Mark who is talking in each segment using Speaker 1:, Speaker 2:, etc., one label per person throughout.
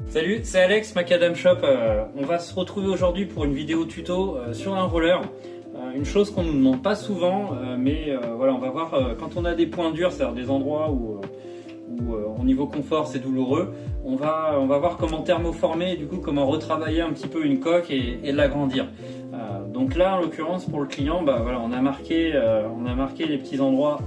Speaker 1: Salut, c'est Alex, Macadam Shop. On va se retrouver aujourd'hui pour une vidéo tuto sur un roller. Une chose qu'on ne nous demande pas souvent, mais voilà, on va voir quand on a des points durs, c'est-à-dire des endroits où au niveau confort c'est douloureux, on va voir comment thermoformer et du coup comment retravailler un petit peu une coque et l'agrandir. Donc là, en l'occurrence, pour le client, voilà, on a marqué les petits endroits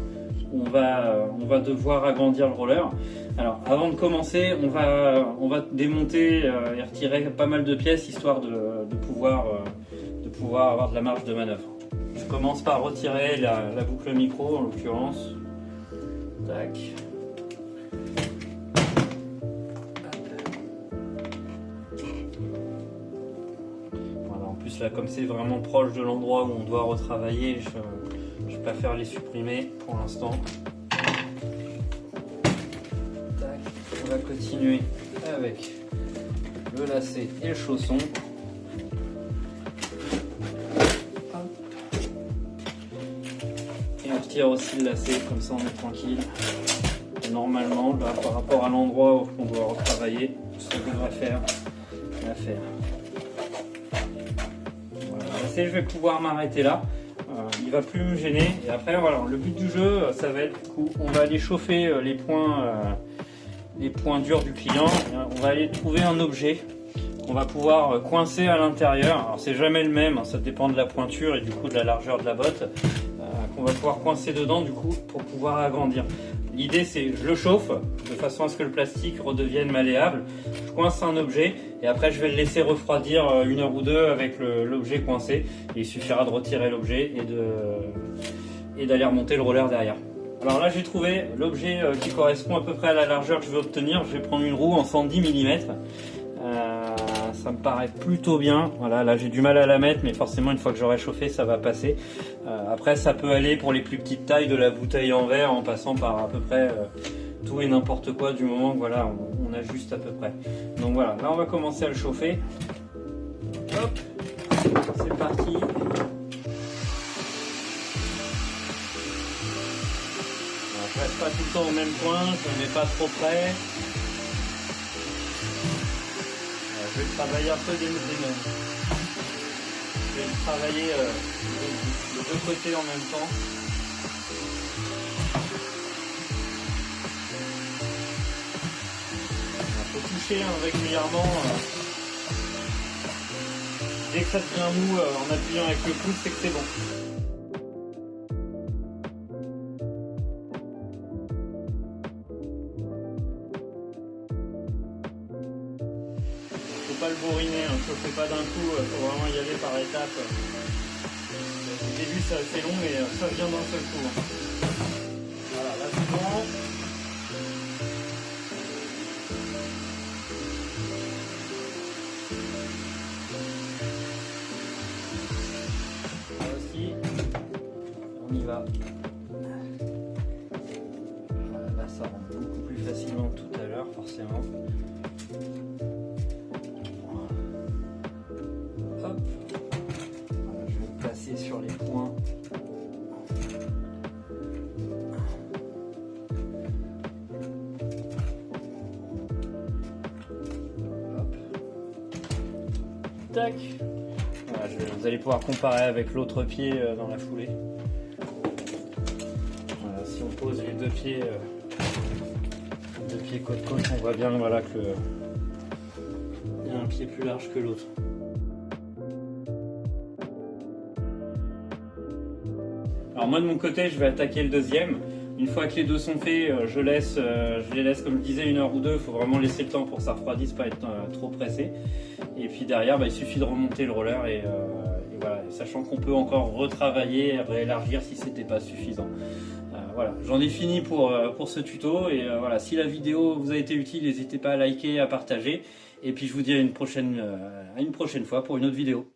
Speaker 1: où on va devoir agrandir le roller. Alors avant de commencer, on va démonter et retirer pas mal de pièces histoire de pouvoir avoir de la marge de manœuvre. Je commence par retirer la boucle micro en l'occurrence. Tac. Voilà, en plus là, comme c'est vraiment proche de l'endroit où on doit retravailler, je préfère les supprimer pour l'instant. On va continuer avec le lacet et le chausson. Et on retire aussi le lacet, comme ça on est tranquille. Et normalement, là, par rapport à l'endroit où on doit retravailler, ça devrait faire l'affaire. Voilà, le lacet, je vais pouvoir m'arrêter là. Il va plus me gêner. Et après, voilà, le but du jeu, ça va être du coup, on va aller chauffer les points durs du client. On va aller trouver un objet qu'on va pouvoir coincer à l'intérieur. Alors c'est jamais le même, ça dépend de la pointure et du coup de la largeur de la botte, qu'on va pouvoir coincer dedans du coup pour pouvoir agrandir. L'idée c'est je le chauffe de façon à ce que le plastique redevienne malléable. Je coince un objet et après je vais le laisser refroidir 1 heure ou 2 avec l'objet coincé. Et il suffira de retirer l'objet et d'aller remonter le roller derrière. Alors là j'ai trouvé l'objet qui correspond à peu près à la largeur que je vais obtenir. Je vais prendre une roue en 110 mm. Ça me paraît plutôt bien. Voilà, là j'ai du mal à la mettre, mais forcément une fois que j'aurai chauffé ça va passer. Après ça peut aller pour les plus petites tailles de la bouteille en verre en passant par à peu près tout et n'importe quoi du moment que voilà, on ajuste à peu près. Donc voilà, là on va commencer à le chauffer. Hop, c'est parti. Je reste pas tout le temps au même point, je ne mets pas trop près. Je vais travailler un peu des mêmes. Je vais travailler de deux côtés en même temps. Il faut toucher régulièrement. Dès que ça devient mou en appuyant avec le pouce, c'est que c'est bon. Pas le bourriner, ne chauffez pas d'un coup, il faut vraiment y aller par étapes. Au début c'est assez long mais ça vient d'un seul coup. Voilà, là c'est bon. Là aussi, on y va. Voilà, là ça rentre beaucoup plus facilement que tout à l'heure forcément. Hop. Voilà, je vais me placer sur les points. Hop. Tac. Voilà, vous allez pouvoir comparer avec l'autre pied dans la foulée. Voilà, si on pose les deux pieds côte côte, on voit bien voilà, que il y a un pied plus large que l'autre. Alors moi de mon côté je vais attaquer le deuxième. Une fois que les deux sont faits, je les laisse comme je disais 1 heure ou 2. Il faut vraiment laisser le temps pour que ça refroidisse, pas être trop pressé. Et puis derrière il suffit de remonter le roller et voilà, sachant qu'on peut encore retravailler, réélargir si c'était pas suffisant. Voilà, j'en ai fini pour ce tuto et voilà, si la vidéo vous a été utile, n'hésitez pas à liker, à partager et puis je vous dis à une prochaine fois pour une autre vidéo.